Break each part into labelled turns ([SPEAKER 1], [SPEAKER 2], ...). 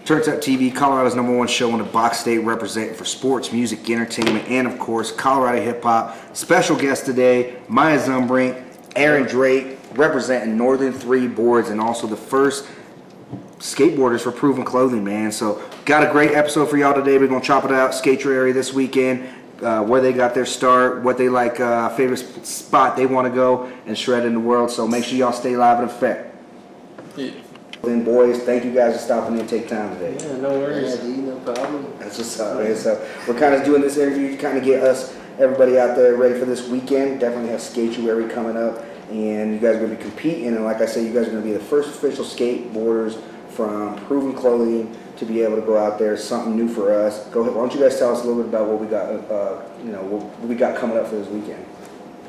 [SPEAKER 1] TurntUpTv, Colorado's #1 show in the Box State, representing for sports, music, entertainment, and of course, Colorado hip hop. Special guest today, Miah Zumbrink, Aaron Drake, representing Northern 3 boards, and also the first skateboarders for Pruvn clothing, man. So, got a great episode for y'all today. We're gonna chop it out, skate your area this weekend, where they got their start, what they like, favorite spot they want to go and shred in the world. So make sure y'all stay live and effect. Yeah. And boys, thank you guys for stopping in and take time today.
[SPEAKER 2] Yeah, no worries.
[SPEAKER 3] Yeah, no problem.
[SPEAKER 1] That's what's up, man. So we're kind of doing this interview to kind of get everybody out there ready for this weekend. Definitely have Skate-U-Ary coming up, and you guys are going to be competing. And like I said, you guys are going to be the first official skateboarders from Pruvn Clothing to be able to go out there. Something new for us. Go ahead. Why don't you guys tell us a little bit about what we got, what we got coming up for this weekend?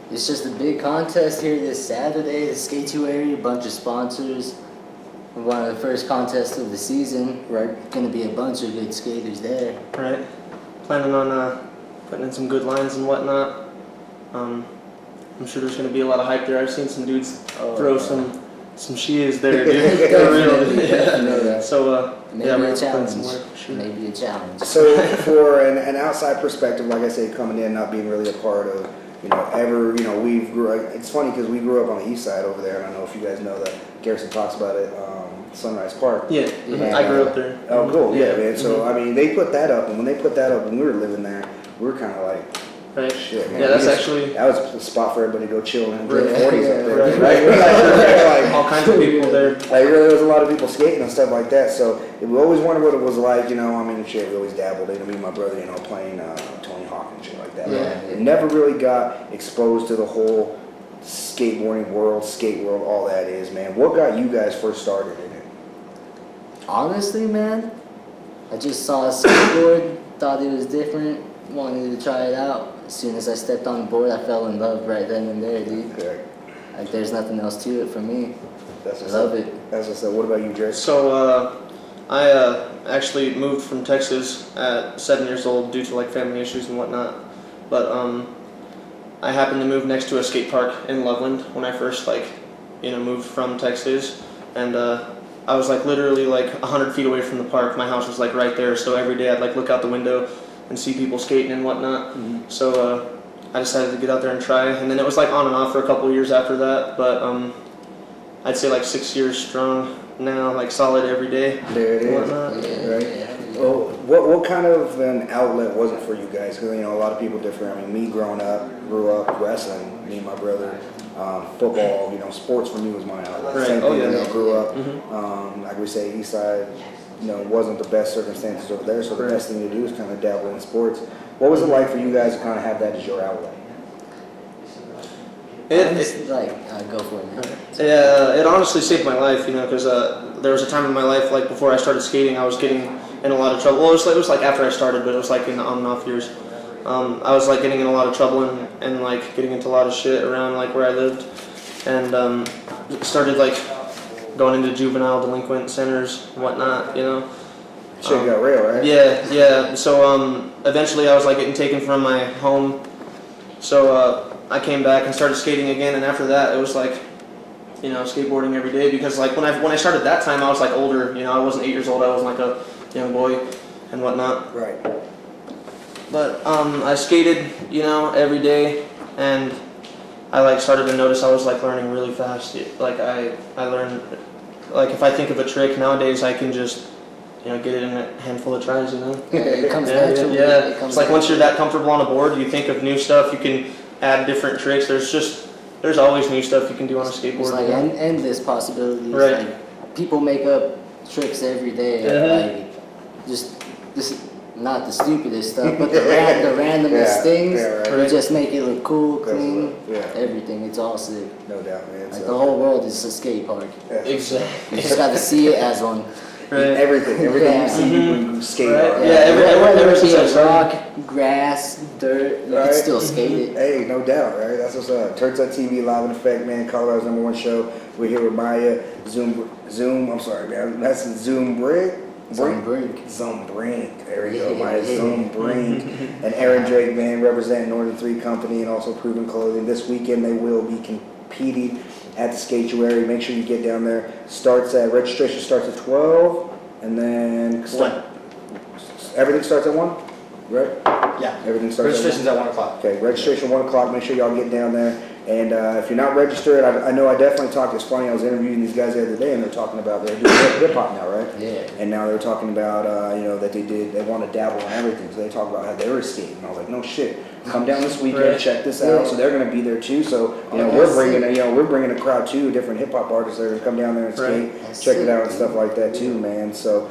[SPEAKER 3] It's just a big contest here this Saturday. The Skate-U-Ary, a bunch of sponsors. One of the first contests of the season.
[SPEAKER 1] Right.
[SPEAKER 3] Going to be a bunch of good skaters there.
[SPEAKER 2] Right. Planning on putting in some good lines and whatnot. I'm sure there's going to be a lot of hype there. I've seen some dudes throw some shias there, dude. For real. Yeah. So
[SPEAKER 3] maybe a challenge. Sure. Maybe a challenge.
[SPEAKER 1] So for an outside perspective, like I say, coming in, not being really a part of, it's funny because we grew up on the east side over there, and I don't know if you guys know that Garrison talks about it, Sunrise Park.
[SPEAKER 2] Yeah,
[SPEAKER 1] and,
[SPEAKER 2] I grew up there.
[SPEAKER 1] Oh, cool, yeah, man. So, I mean, they put that up, and when they put that up when we were living there, we were kind of like,
[SPEAKER 2] right.
[SPEAKER 1] Shit, man.
[SPEAKER 2] Yeah, that's actually...
[SPEAKER 1] That was a spot for everybody to go chill and drink 40s up there,
[SPEAKER 2] right? Like, all kinds of people there.
[SPEAKER 1] Like, really, there was a lot of people skating and stuff like that, so we always wondered what it was like, we always dabbled in, me and my brother, playing Tony Hawk and shit like that.
[SPEAKER 3] Yeah.
[SPEAKER 1] Never really got exposed to the whole skateboarding world, skate world, all that is, man. What got you guys first started in it?
[SPEAKER 3] Honestly, man, I just saw a skateboard, thought it was different, wanted to try it out. As soon as I stepped on the board, I fell in love right then and there, dude.
[SPEAKER 1] Okay.
[SPEAKER 3] Like, there's nothing else to it for me.
[SPEAKER 1] That's
[SPEAKER 3] I love it.
[SPEAKER 1] That's what's up. What about you, Drake?
[SPEAKER 2] So, I actually moved from Texas at 7 years old due to, like, family issues and whatnot. But, I happened to move next to a skate park in Loveland when I first, moved from Texas. And, I was, literally, 100 feet away from the park. My house was, right there. So every day I'd, look out the window and see people skating and whatnot. Mm-hmm. So, I decided to get out there and try. And then it was, on and off for a couple of years after that. But, I'd say, 6 years strong now, solid every day.
[SPEAKER 1] There it is. Right?
[SPEAKER 3] Yeah.
[SPEAKER 1] Well, what kind of an outlet was it for you guys? Because, a lot of people differ. I mean, me growing up, grew up wrestling, me and my brother. Football, sports for me was my outlet.
[SPEAKER 2] Right.
[SPEAKER 1] Same thing,
[SPEAKER 2] Yeah.
[SPEAKER 1] Grew up,
[SPEAKER 2] Mm-hmm.
[SPEAKER 1] like we say, east side, wasn't the best circumstances over there, so the best thing to do is kind of dabble in sports. What was it like for you guys to kind of have that as your outlet?
[SPEAKER 3] Go for it, man.
[SPEAKER 2] Yeah, it honestly saved my life, because there was a time in my life, before I started skating, I was getting in a lot of trouble. Well, it was after I started, but it was in the on and off years. I was getting in a lot of trouble and getting into a lot of shit around where I lived, and started going into juvenile delinquent centers and whatnot,
[SPEAKER 1] Shit got real, right?
[SPEAKER 2] Yeah. So eventually I was getting taken from my home, so I came back and started skating again, and after that it was skateboarding every day, because when I started that time I was older, I wasn't 8 years old, I wasn't a young boy and whatnot.
[SPEAKER 1] Right.
[SPEAKER 2] But I skated, every day, and I started to notice I was learning really fast. I learned, if I think of a trick nowadays, I can just get it in a handful of tries.
[SPEAKER 3] It comes naturally.
[SPEAKER 2] Yeah.
[SPEAKER 3] It comes
[SPEAKER 2] It's once you're that comfortable on a board, you think of new stuff. You can add different tricks. There's always new stuff you can do on a skateboard.
[SPEAKER 3] It's endless possibilities.
[SPEAKER 2] Right.
[SPEAKER 3] People make up tricks every day. Just not the stupidest stuff, but the randomest things.
[SPEAKER 1] Yeah, right.
[SPEAKER 3] They just make it look cool, clean,
[SPEAKER 1] Yeah.
[SPEAKER 3] Everything. It's all sick.
[SPEAKER 1] No doubt, man.
[SPEAKER 3] The whole world is a skate park.
[SPEAKER 1] Yeah.
[SPEAKER 2] Exactly.
[SPEAKER 3] You just got to see it as one.
[SPEAKER 2] Right.
[SPEAKER 1] Everything you see people skate
[SPEAKER 2] Right.
[SPEAKER 1] on.
[SPEAKER 2] Yeah,
[SPEAKER 3] Whether it be
[SPEAKER 2] since
[SPEAKER 3] a rock, grass, dirt, you can still skate it.
[SPEAKER 1] Hey, no doubt, right? That's what's up. TurntUpTV live in effect, man. Colorado's #1 show. We're here with Miah, I'm sorry, man. That's Zumbrink. Zumbrink. There we go. Miah Zumbrink. And Aaron Drake, man, representing Northern 3 Company and also Pruvn Clothing. This weekend they will be competing at the Skate-U-Ary. Make sure you get down there. Registration starts at 12, and then everything starts at 1, right?
[SPEAKER 4] Yeah.
[SPEAKER 1] Everything starts
[SPEAKER 4] Registration's at 1 o'clock.
[SPEAKER 1] Okay, registration 1 o'clock. Make sure y'all get down there. And if you're not registered, I know I definitely talked. It's funny. I was interviewing these guys the other day, and they're talking about they're doing hip hop now, right?
[SPEAKER 3] Yeah.
[SPEAKER 1] And now they're talking about that they want to dabble in everything. So they talk about how they were skating. And I was like, no shit. Come down this weekend,
[SPEAKER 2] Right.
[SPEAKER 1] check this out. So they're going to be there too. So we're bringing a crowd too. Different hip hop artists that are going to come down there and skate, check it out and stuff like that too, man. So.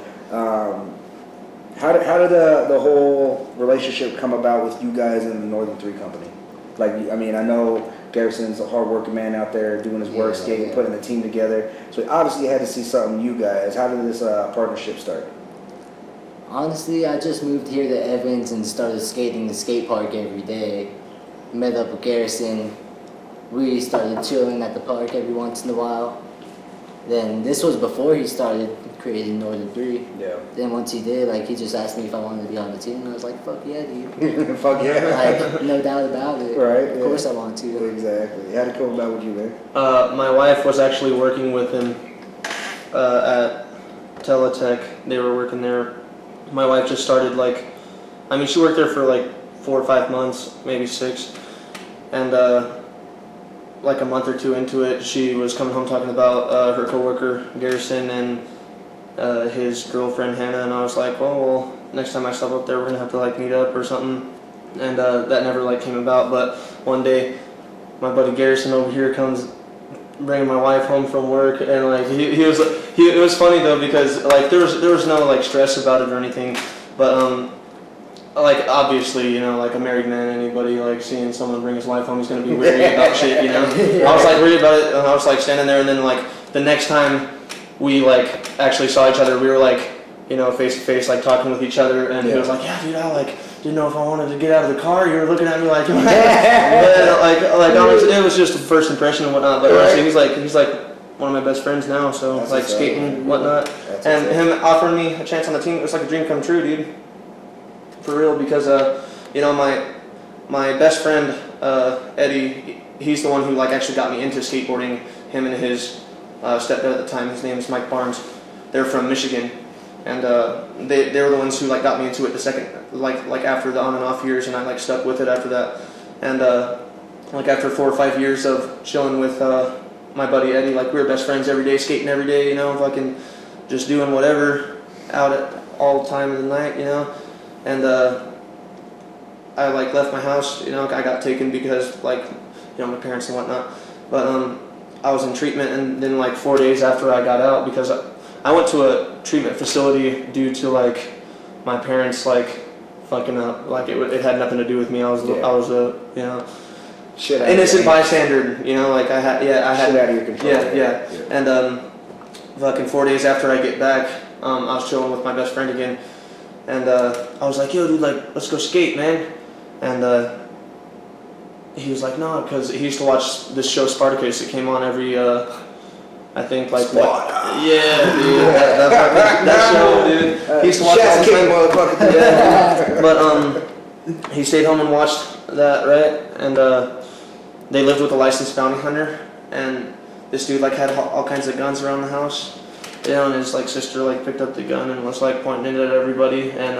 [SPEAKER 1] How did the whole relationship come about with you guys and the Northern 3 company? Like, I mean, I know Garrison's a hard-working man out there doing his work, skating, putting the team together. So obviously, you had to see something. You guys, how did this partnership start?
[SPEAKER 3] Honestly, I just moved here to Evans and started skating the skate park every day. Met up with Garrison. We started chilling at the park every once in a while. Then this was before he started creating Northern 3.
[SPEAKER 1] Yeah.
[SPEAKER 3] Then once he did, like, he just asked me if I wanted to be on the team, and I was like, fuck yeah, dude.
[SPEAKER 1] Fuck yeah.
[SPEAKER 3] Like, no doubt about it.
[SPEAKER 1] Right.
[SPEAKER 3] Of course I want to.
[SPEAKER 1] Exactly. How'd it come about with you, man?
[SPEAKER 2] My wife was actually working with him at Teletech. They were working there. My wife just started she worked there for 4 or 5 months, maybe 6, and like a month or 2 into it, she was coming home talking about her coworker Garrison and his girlfriend Hannah, and I was like, well, next time I stop up there, we're gonna have to meet up or something, and that never came about. But one day, my buddy Garrison over here comes bringing my wife home from work, and it was funny though, because there was no stress about it or anything, but obviously, a married man, anybody seeing someone bring his wife home is gonna be weary about shit, I was worried about it, and I was standing there, and then the next time we actually saw each other, we were face to face, talking with each other, and he was like, yeah, dude, I didn't know if I wanted to get out of the car. You were looking at me like, it was just a first impression and whatnot. But honestly, he's one of my best friends now. So
[SPEAKER 1] That's
[SPEAKER 2] skating and whatnot, and him offering me a chance on the team, it was like a dream come true, dude. For real, because my best friend Eddie, he's the one who actually got me into skateboarding. Him and his stepdad at the time, his name is Mike Barnes. They're from Michigan. And they were the ones who got me into it the second, after the on and off years, and I stuck with it after that. And after 4 or 5 years of chilling with my buddy Eddie, we were best friends every day, skating every day, fucking just doing whatever out at all time of the night, And I left my house, I got taken because my parents and whatnot. But I was in treatment, and then 4 days after I got out, because I went to a treatment facility due to my parents fucking up. It had nothing to do with me. I was a innocent bystander. I had
[SPEAKER 1] shit out of your control.
[SPEAKER 2] Yeah. And fucking 4 days after I get back, I was chilling with my best friend again, and I was like, yo, dude, let's go skate, man. And he was like, no, because he used to watch this show Spartacus. It came on every I think yeah, dude, that show, dude. He used to watch all the time. Yeah. But he stayed home and watched that, right? And they lived with a licensed bounty hunter, and this dude had all kinds of guns around the house. And his sister picked up the gun and was pointing it at everybody, and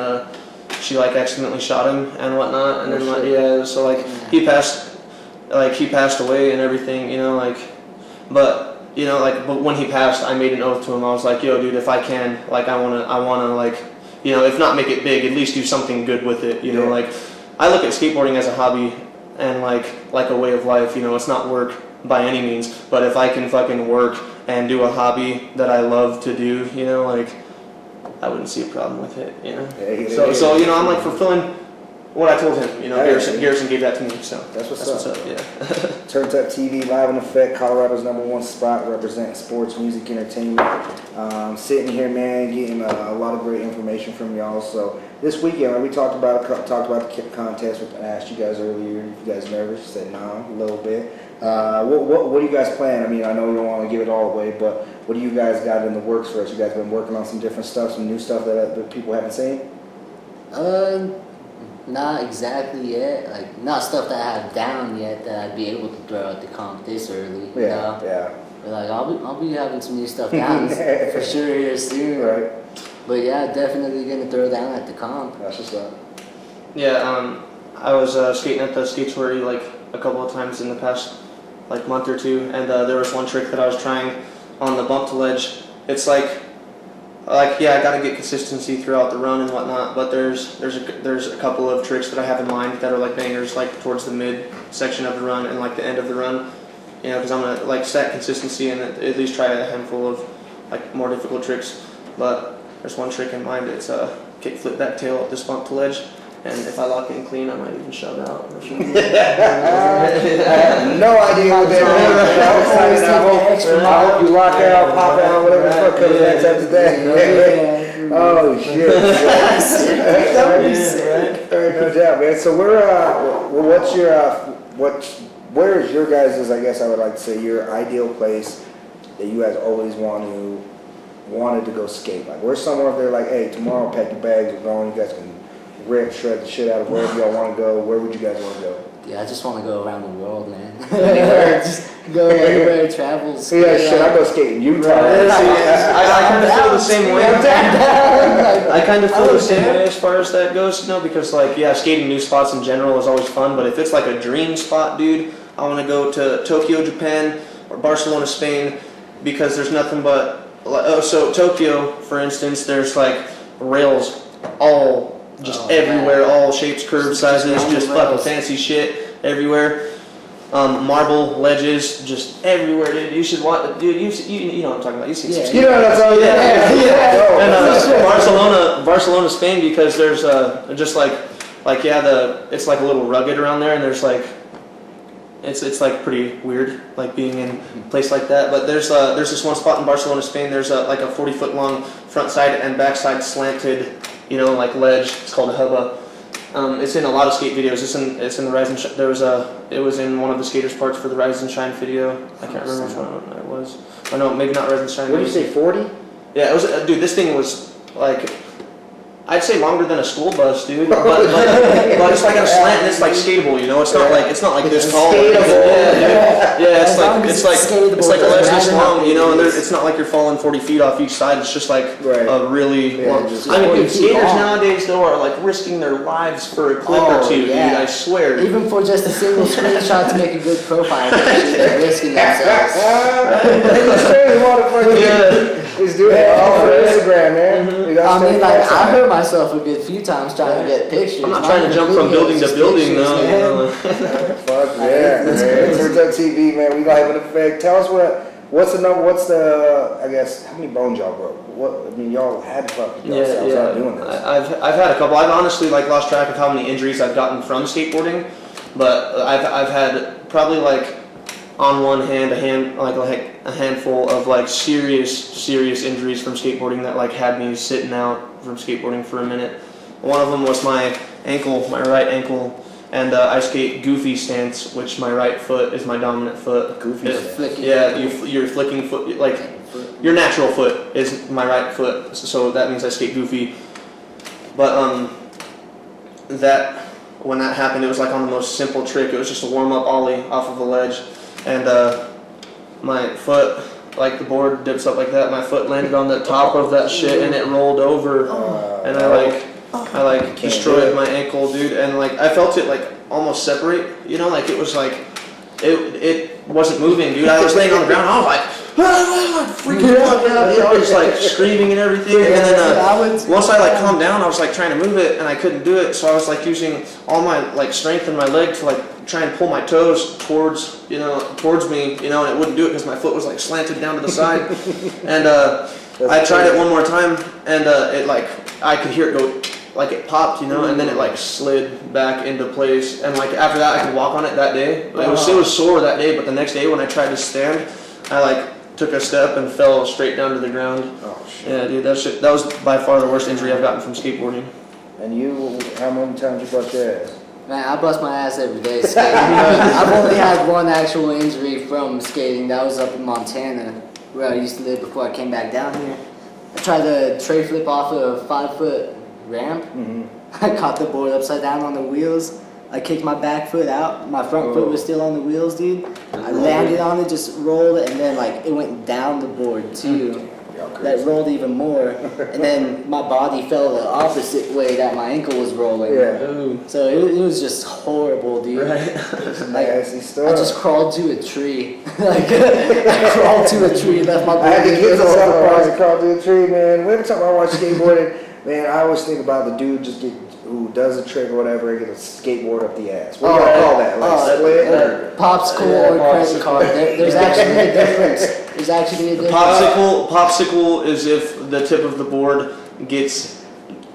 [SPEAKER 2] she accidentally shot him and whatnot. And then so he passed away and everything, but. But when he passed, I made an oath to him. I was like, yo, dude, if I can, I wanna, if not make it big, at least do something good with it, I look at skateboarding as a hobby and, a way of life, it's not work by any means, but if I can fucking work and do a hobby that I love to do, I wouldn't see a problem with it, So I'm, fulfilling what I told him, Garrison gave that to me, so
[SPEAKER 1] that's what's up.
[SPEAKER 2] Yeah.
[SPEAKER 1] TurntUpTV, live in effect, Colorado's #1 spot, representing sports, music, entertainment. Sitting here, man, getting a lot of great information from y'all. So this weekend, we talked about the contest. I asked you guys earlier if you guys nervous. You said no, a little bit. What do you guys plan? I mean, I know you don't want to give it all away, but what do you guys got in the works for us? You guys been working on some different stuff, some new stuff that people haven't seen?
[SPEAKER 3] Not exactly yet. Not stuff that I have down yet that I'd be able to throw out the comp this early.
[SPEAKER 1] Yeah.
[SPEAKER 3] But I'll be having some new stuff down for sure here soon.
[SPEAKER 1] Right.
[SPEAKER 3] But yeah, definitely gonna throw down at the comp.
[SPEAKER 1] That's just that.
[SPEAKER 2] Yeah, I was skating at the skates where like a couple of times in the past like month or two, and there was one trick that I was trying on the bump to ledge. It's like yeah, I gotta get consistency throughout the run and whatnot, but there's a couple of tricks that I have in mind that are like bangers, like towards the mid section of the run and like the end of the run, you know, because I'm gonna like set consistency and at least try a handful of like more difficult tricks. But there's one trick in mind. It's a kick flip back tail up this bump to ledge. And if I lock in clean, I might even shove out.
[SPEAKER 1] I have no idea what that means. I hope you lock out, pop out, whatever the fuck comes next after that. Oh shit! No doubt, man. So where is your guys'? I guess I would like to say your ideal place that you guys always wanted to go skate. Like, where's somewhere if they're like, hey, tomorrow pack your bags, we're going. You guys can shred the shit out of wherever y'all want to go. Where would you guys want to go?
[SPEAKER 3] Yeah, I just want to go around the world, man. Just go everywhere, travel.
[SPEAKER 1] Yeah, shit, I go skating Utah.
[SPEAKER 2] I kind of feel the same way. I kind of feel the same way as far as that goes, you know, because like, yeah, skating new spots in general is always fun, but if it's like a dream spot, dude, I want to go to Tokyo, Japan, or Barcelona, Spain, because there's nothing but, so Tokyo, for instance, there's like rails all just everywhere, all shapes, curves, sizes, just fucking fancy shit everywhere. Marble ledges, just everywhere, dude. You should watch, dude. You know what I'm talking about. You see some.
[SPEAKER 1] You know what I'm talking about.
[SPEAKER 2] And Barcelona, Spain, because there's just like yeah, it's like a little rugged around there, and there's like it's like pretty weird, like being in a place like that. But there's this one spot in Barcelona, Spain. There's like a 40-foot long front side and back side slanted, you know, like ledge. It's called a hubba. It's in a lot of skate videos. It's in the Rise and Shine. It was in one of the skaters' parts for the Rise and Shine video. I can't remember which one it was. Oh no, maybe not Rise and Shine.
[SPEAKER 1] What did you say, 40?
[SPEAKER 2] Yeah, it was. Dude, this thing was like, I'd say longer than a school bus, dude. But it's like on a slant and it's like skatable, you know. It's not like this tall. Yeah, it's like a ledge this long, you know. And it's not like you're falling 40 feet off each side. It's just like a really long. I mean, dude, skaters nowadays though are like risking their lives for a clip or two, dude. I swear.
[SPEAKER 3] Even for just a single screenshot to make a good profile picture, they're risking themselves.
[SPEAKER 1] He's doing it all for Instagram, man.
[SPEAKER 3] I mean, like, I hurt myself a good few times trying to get pictures.
[SPEAKER 2] I'm not trying to jump from building to building, though.
[SPEAKER 1] Fuck yeah, man. TurntUpTv, man. We live in effect. Tell us what's the number? What's the? I guess how many bones y'all broke? I mean, y'all had to fuck yourselves out doing this.
[SPEAKER 2] I've had a couple. I've honestly like lost track of how many injuries I've gotten from skateboarding, but I've had probably like on one hand a handful of like serious injuries from skateboarding that like had me sitting out from skateboarding for a minute. One of them was my right ankle, and I skate goofy stance, which my right foot is my dominant foot.
[SPEAKER 1] Goofy stance.
[SPEAKER 2] Yeah, your flicking foot, like your natural foot is my right foot, so that means I skate goofy. But when that happened, it was like on the most simple trick. It was just a warm-up ollie off of a ledge, and my foot, like the board dips up like that, my foot landed on the top of that shit and it rolled over, and I destroyed my ankle, dude, and like I felt it like almost separate, you know, like it was like it wasn't moving, dude. I was laying on the ground, I was like freaking out, you know, just like screaming and everything, and then once I like calmed down, I was like trying to move it and I couldn't do it, so I was like using all my like strength in my leg to like try and pull my toes towards me, you know, and it wouldn't do it because my foot was like slanted down to the side. And I tried it one more time, and it like I could hear it go, like it popped, you know, and then it like slid back into place. And like after that, I could walk on it that day. It was sore that day, but the next day when I tried to stand, I like took a step and fell straight down to the ground. Oh shit! Yeah, dude, that was by far the worst injury I've gotten from skateboarding.
[SPEAKER 1] And you, how many times you bust your ass?
[SPEAKER 3] Man, I bust my ass every day skating. I've only had one actual injury from skating. That was up in Montana, where I used to live before I came back down here. I tried to tray flip off a 5-foot ramp. I caught the board upside down on the wheels. I kicked my back foot out. My front foot was still on the wheels, dude. I landed on it, just rolled, and then like it went down the board too. that rolled even more, and then my body fell the opposite way that my ankle was rolling.
[SPEAKER 1] Yeah.
[SPEAKER 2] Ooh.
[SPEAKER 3] So it was just horrible, dude.
[SPEAKER 2] Right.
[SPEAKER 3] Like,
[SPEAKER 1] Nasty
[SPEAKER 3] I
[SPEAKER 1] stuff.
[SPEAKER 3] just crawled to a tree. Like I crawled to a tree, left my
[SPEAKER 1] I had to
[SPEAKER 3] body
[SPEAKER 1] get to
[SPEAKER 3] all
[SPEAKER 1] something
[SPEAKER 3] apart.
[SPEAKER 1] to crawl through a tree, man. Every time I watch skateboarding, man, I always think about the dude who does a trick or whatever and get a skateboard up the ass. What do y'all call that? Like split or?
[SPEAKER 3] Popsicle or credit card. There's actually a difference. There's actually a difference.
[SPEAKER 2] Popsicle is if the tip of the board gets,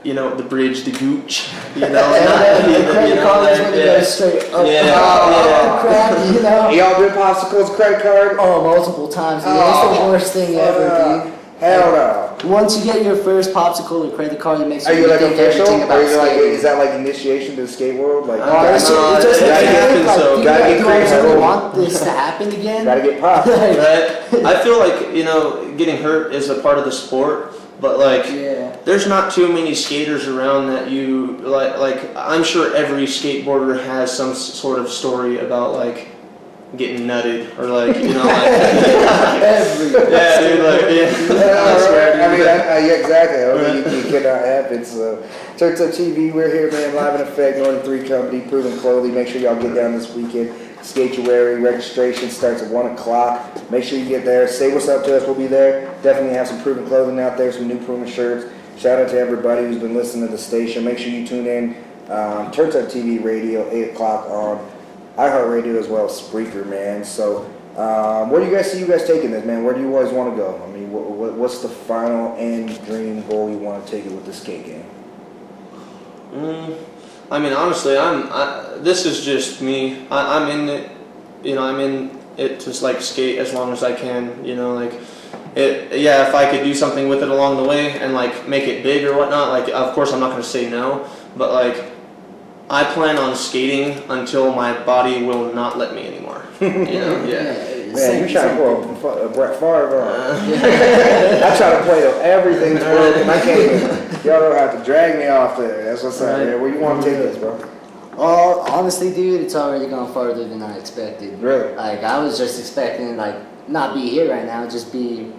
[SPEAKER 2] the bridge, the gooch,
[SPEAKER 3] And then the credit card is when it goes straight up.
[SPEAKER 2] Yeah.
[SPEAKER 3] Crap,
[SPEAKER 1] Y'all did popsicles, credit card?
[SPEAKER 3] Oh, multiple times. Dude. It's the worst thing ever, dude.
[SPEAKER 1] Hell no.
[SPEAKER 3] Once you get your first popsicle or credit card, it makes
[SPEAKER 1] Are
[SPEAKER 3] you
[SPEAKER 1] you like
[SPEAKER 3] rethink
[SPEAKER 1] official?
[SPEAKER 3] everything
[SPEAKER 1] Or
[SPEAKER 3] about
[SPEAKER 1] is it like,
[SPEAKER 3] skating.
[SPEAKER 1] is that like initiation to the skate world? Like,
[SPEAKER 3] It's
[SPEAKER 2] No,
[SPEAKER 3] just
[SPEAKER 2] it
[SPEAKER 3] like,
[SPEAKER 2] happens,
[SPEAKER 3] like,
[SPEAKER 2] so
[SPEAKER 3] do I
[SPEAKER 1] crazy.
[SPEAKER 3] really want this to happen again?
[SPEAKER 1] gotta get popped.
[SPEAKER 2] Right? I feel like, getting hurt is a part of the sport, but
[SPEAKER 3] Yeah.
[SPEAKER 2] there's not too many skaters around that you, like, I'm sure every skateboarder has some sort of story about, getting nutted, or,
[SPEAKER 3] Every.
[SPEAKER 2] yeah, dude, I swear, dude.
[SPEAKER 1] I mean, yeah, exactly. I mean, you cannot happen. So, TurntUpTv, we're here, man, live in effect, Northern 3 Company, Pruvn Clothing. Make sure y'all get down this weekend. Skatuary registration starts at 1 o'clock. Make sure you get there. Say what's up to us. We'll be there. Definitely have some Pruvn clothing out there, some new Pruvn shirts. Shout out to everybody who's been listening to the station. Make sure you tune in. TurntUpTV Radio, 8 o'clock on iHeartRadio as well as Spreaker, man. So, where do you guys see you guys taking this, man? Where do you always want to go? I mean, what's the final end dream goal you want to take it with the skate game?
[SPEAKER 2] I mean, honestly, this is just me. I'm in it, I'm in it to skate as long as I can, if I could do something with it along the way and make it big or whatnot, of course I'm not going to say no, but I plan on skating until my body will not let me anymore.
[SPEAKER 1] Man, you're trying to pull a Brett Favre. I try to play till everything's broken. I can't even. Y'all don't have to drag me off there. That's what's up, man. Where you want to take this, bro?
[SPEAKER 3] Oh, honestly, dude, it's already gone farther than I expected.
[SPEAKER 1] Really?
[SPEAKER 3] I was just expecting not be here right now, just be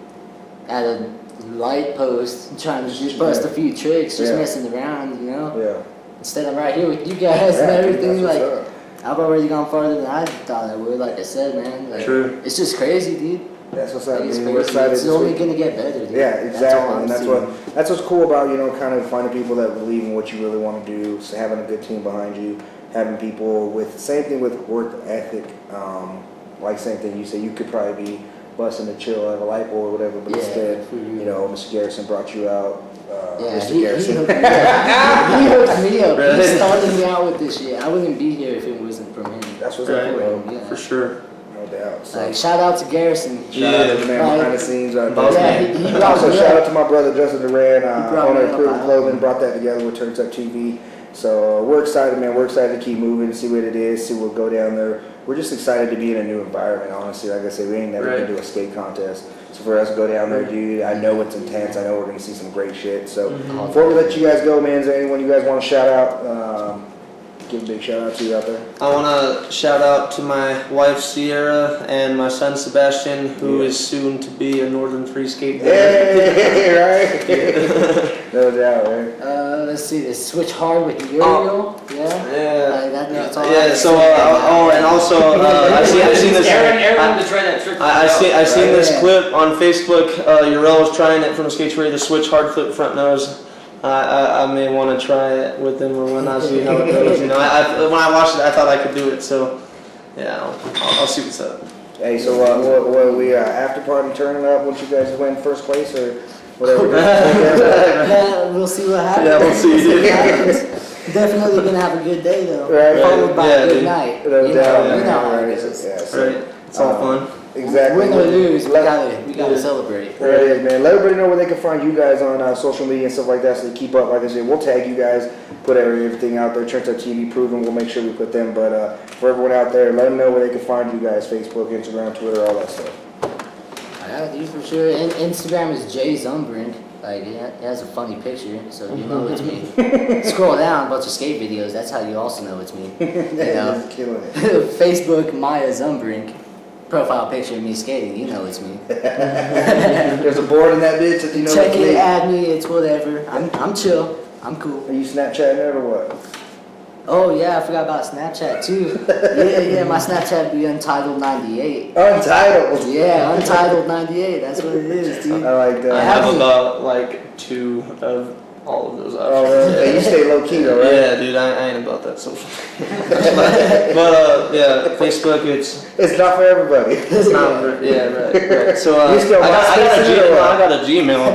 [SPEAKER 3] at a light post trying to just bust a few tricks, just messing around,
[SPEAKER 1] Yeah.
[SPEAKER 3] Instead I'm right here with you guys and everything.
[SPEAKER 1] That's what's up.
[SPEAKER 3] I've already gone farther than I thought I would. Like I said, man.
[SPEAKER 2] True.
[SPEAKER 3] It's just crazy, dude.
[SPEAKER 1] That's what's up,
[SPEAKER 3] It's
[SPEAKER 1] man.
[SPEAKER 3] crazy.
[SPEAKER 1] We're excited
[SPEAKER 3] It's
[SPEAKER 1] this
[SPEAKER 3] only
[SPEAKER 1] week.
[SPEAKER 3] gonna get better, dude.
[SPEAKER 1] Yeah, exactly. And
[SPEAKER 3] seeing.
[SPEAKER 1] that's what's cool about, kind of finding people that believe in what you really want to do, so having a good team behind you, having people with, same thing with work ethic, same thing you say, you could probably be busting the chill at a light bulb or whatever, but instead, Mr. Garrison brought you out. Mr. Garrison.
[SPEAKER 3] He hooked me up.
[SPEAKER 2] Really?
[SPEAKER 3] He started me out with this shit. I wouldn't be here if it wasn't from him.
[SPEAKER 1] That's what's
[SPEAKER 2] Right.
[SPEAKER 1] up, bro.
[SPEAKER 3] Yeah.
[SPEAKER 2] For sure.
[SPEAKER 1] No doubt. So,
[SPEAKER 3] Shout out to Garrison.
[SPEAKER 1] shout out to the man behind the scenes out
[SPEAKER 2] Boss
[SPEAKER 1] there.
[SPEAKER 2] man.
[SPEAKER 3] he brought
[SPEAKER 1] Also,
[SPEAKER 3] me
[SPEAKER 1] shout
[SPEAKER 3] up.
[SPEAKER 1] out to my brother Justin Duran,
[SPEAKER 3] brought
[SPEAKER 1] owner
[SPEAKER 3] me
[SPEAKER 1] of
[SPEAKER 3] up.
[SPEAKER 1] Pruvn Clothing, brought that together with TurntUpTV. So we're excited, man. We're excited to keep moving, see what it is, see what go down there. We're just excited to be in a new environment, honestly. Like I said, we ain't never been to a skate contest. So for us to go down there, dude, I know it's intense. I know we're going to see some great shit. So before we let you guys go, man, is there anyone you guys want to shout out? Give a big shout out to you out there.
[SPEAKER 2] I want to shout out to my wife Sierra and my son Sebastian, who is soon to be a Northern 3 skateboarder.
[SPEAKER 1] Hey, right? No doubt, right?
[SPEAKER 3] Let's see this. Switch hard with Uriel. That's all.
[SPEAKER 2] Yeah. So, and also, I seen this.
[SPEAKER 4] Aaron to try that trick.
[SPEAKER 2] I seen this clip on Facebook. Urel was trying it from a skateboard, the switch hard flip front nose. I may want to try it with him or when I see how it goes. When I watched it, I thought I could do it. So, yeah, I'll see what's up.
[SPEAKER 1] Hey, so what we after party turning up once you guys win first place or whatever?
[SPEAKER 3] Yeah, we'll see what happens.
[SPEAKER 2] Yeah, we'll see.
[SPEAKER 3] Definitely gonna have a good day though.
[SPEAKER 1] Right.
[SPEAKER 3] Followed by a good
[SPEAKER 2] dude.
[SPEAKER 3] night.
[SPEAKER 1] No doubt,
[SPEAKER 3] You know how
[SPEAKER 1] right.
[SPEAKER 3] it is.
[SPEAKER 1] Yeah, so,
[SPEAKER 2] Right. It's all fun.
[SPEAKER 1] Exactly.
[SPEAKER 3] Win or lose, we gotta celebrate.
[SPEAKER 1] There it is, man. Let everybody know where they can find you guys on social media and stuff like that, so they keep up. Like I said, we'll tag you guys, put everything out there. TurntUpTV, Pruvn. We'll make sure we put them. But for everyone out there, let them know where they can find you guys: Facebook, Instagram, Twitter, all that stuff.
[SPEAKER 3] Yeah, dude, for sure. And Instagram is Zumbrink. Like, it has a funny picture, so you know it's me. Scroll down, a bunch of skate videos. That's how you also know it's me. You know?
[SPEAKER 1] Killing it.
[SPEAKER 3] Facebook, Miah Zumbrink. profile picture of me skating, you know it's me.
[SPEAKER 1] There's a board in that bitch that you know.
[SPEAKER 3] Check
[SPEAKER 1] it's
[SPEAKER 3] it,
[SPEAKER 1] me.
[SPEAKER 3] add me, it's whatever. I'm chill. I'm cool.
[SPEAKER 1] Are you Snapchatting it or what?
[SPEAKER 3] Oh yeah, I forgot about Snapchat too. Yeah, my Snapchat be Untitled98.
[SPEAKER 1] Untitled.
[SPEAKER 3] Yeah, Untitled98. That's what it is, dude.
[SPEAKER 1] I like that.
[SPEAKER 2] I have about like 2 of all of those options.
[SPEAKER 1] Oh, really? Hey, you stay low key though, right?
[SPEAKER 2] Yeah, dude, I ain't about that social. But yeah, Facebook, it's
[SPEAKER 1] It's not for everybody.
[SPEAKER 2] it's not. Yeah, right. So
[SPEAKER 1] You still
[SPEAKER 2] I got a
[SPEAKER 1] MySpace or
[SPEAKER 2] Gmail.
[SPEAKER 1] what?
[SPEAKER 2] I got a Gmail.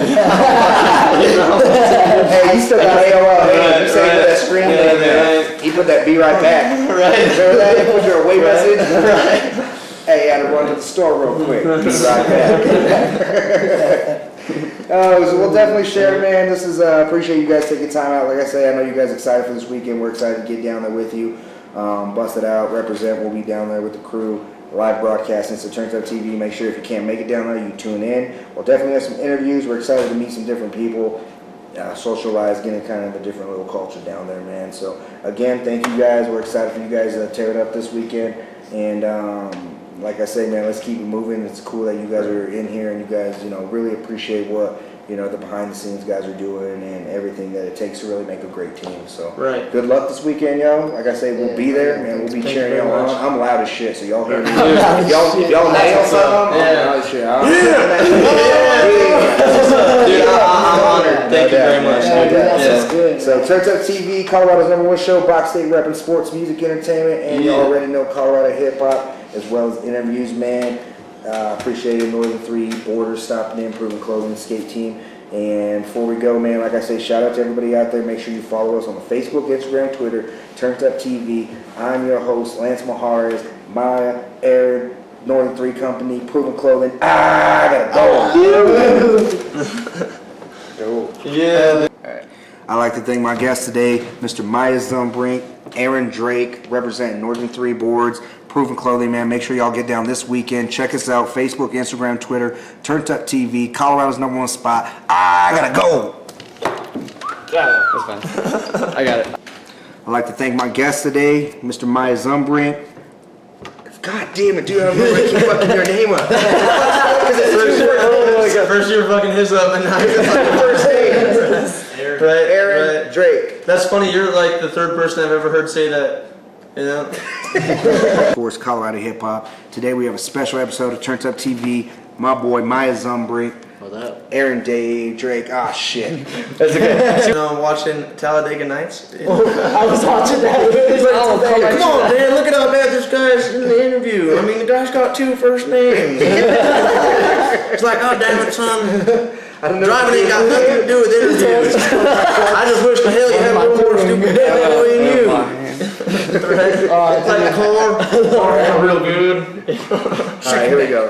[SPEAKER 1] Hey, you still got AOL. Hey, you say that screen
[SPEAKER 2] Yeah,
[SPEAKER 1] name,
[SPEAKER 2] right.
[SPEAKER 1] he put that be right back.
[SPEAKER 2] Right.
[SPEAKER 1] Remember that? He put your away message? Hey, I had to run to the store real quick. Be right back. So we'll definitely share, man. This is appreciate you guys taking time out. Like I say, I know you guys are excited for this weekend. We're excited to get down there with you. Bust it out, represent. We'll be down there with the crew. Live broadcasting, so TurntUpTv. Make sure if you can't make it down there, you tune in. We'll definitely have some interviews. We're excited to meet some different people, socialize, getting kind of a different little culture down there, man. So again, thank you guys. We're excited for you guys to tear it up this weekend. And like I say, man, let's keep it moving. It's cool that you guys are in here and you guys, really appreciate what the behind the scenes guys are doing and everything that it takes to really make a great team. So
[SPEAKER 2] Right.
[SPEAKER 1] good luck this weekend, yo. Like I say, we'll be there, man. We'll be
[SPEAKER 2] Thank
[SPEAKER 1] cheering
[SPEAKER 2] you very
[SPEAKER 1] y'all on.
[SPEAKER 2] much.
[SPEAKER 1] I'm loud as shit, so y'all hear me.
[SPEAKER 3] Loud as
[SPEAKER 1] If y'all nail something, I'm
[SPEAKER 2] Yeah.
[SPEAKER 1] loud as shit.
[SPEAKER 2] Dude, I'm honored. Thank you very much.
[SPEAKER 3] Yeah,
[SPEAKER 2] dude.
[SPEAKER 3] dude, that's
[SPEAKER 2] Yeah.
[SPEAKER 3] just good.
[SPEAKER 1] So TurntUpTV, Colorado's #1 show, Box State repping sports, music, entertainment, and you
[SPEAKER 2] Yeah.
[SPEAKER 1] already know Colorado hip hop as well as interviews, man. Appreciated Northern 3 Borders stopping in, Pruvn Clothing Skate Team. And before we go, man, like I say, shout out to everybody out there. Make sure you follow us on the Facebook, Instagram, Twitter, TurntUpTV. I'm your host, Lance Maharis, Miah, Aaron, Northern 3 Company, Pruvn Clothing. I gotta go. Go.
[SPEAKER 2] Yeah.
[SPEAKER 1] I'd like to thank my guests today, Mr. Miah Zumbrink, Aaron Drake, representing Northern 3 Boards, Pruvn Clothing, man. Make sure y'all get down this weekend. Check us out, Facebook, Instagram, Twitter, TurntUpTV, Colorado's #1 spot. I gotta go.
[SPEAKER 4] Yeah, that's fine. I got it.
[SPEAKER 1] I'd like to thank my guest today, Mr. Miah Zumbrink. God damn it, dude, I remember I keep fucking your name up.
[SPEAKER 2] First you were fucking his up, and now you're fucking
[SPEAKER 1] First name.
[SPEAKER 2] right.
[SPEAKER 1] Aaron
[SPEAKER 2] Right.
[SPEAKER 1] Drake.
[SPEAKER 2] That's funny. You're like the third person I've ever heard say that.
[SPEAKER 1] Of course, Colorado hip hop. Today we have a special episode of TurntUpTV. My boy Miah Zumbrink,
[SPEAKER 3] Hold up.
[SPEAKER 1] Aaron Drake. Ah, shit.
[SPEAKER 2] That's okay. Watching Talladega Nights.
[SPEAKER 3] I was watching that.
[SPEAKER 2] Come on, man! Look at how bad this guy's in the interview. I mean, the guy's got 2 first names. It's like, oh damn it, son! Driving ain't got nothing to do with interviews. I just wish the hell you had one more stupid damn boy than you. Right? It's like the car. Real good.
[SPEAKER 1] All right, here we go.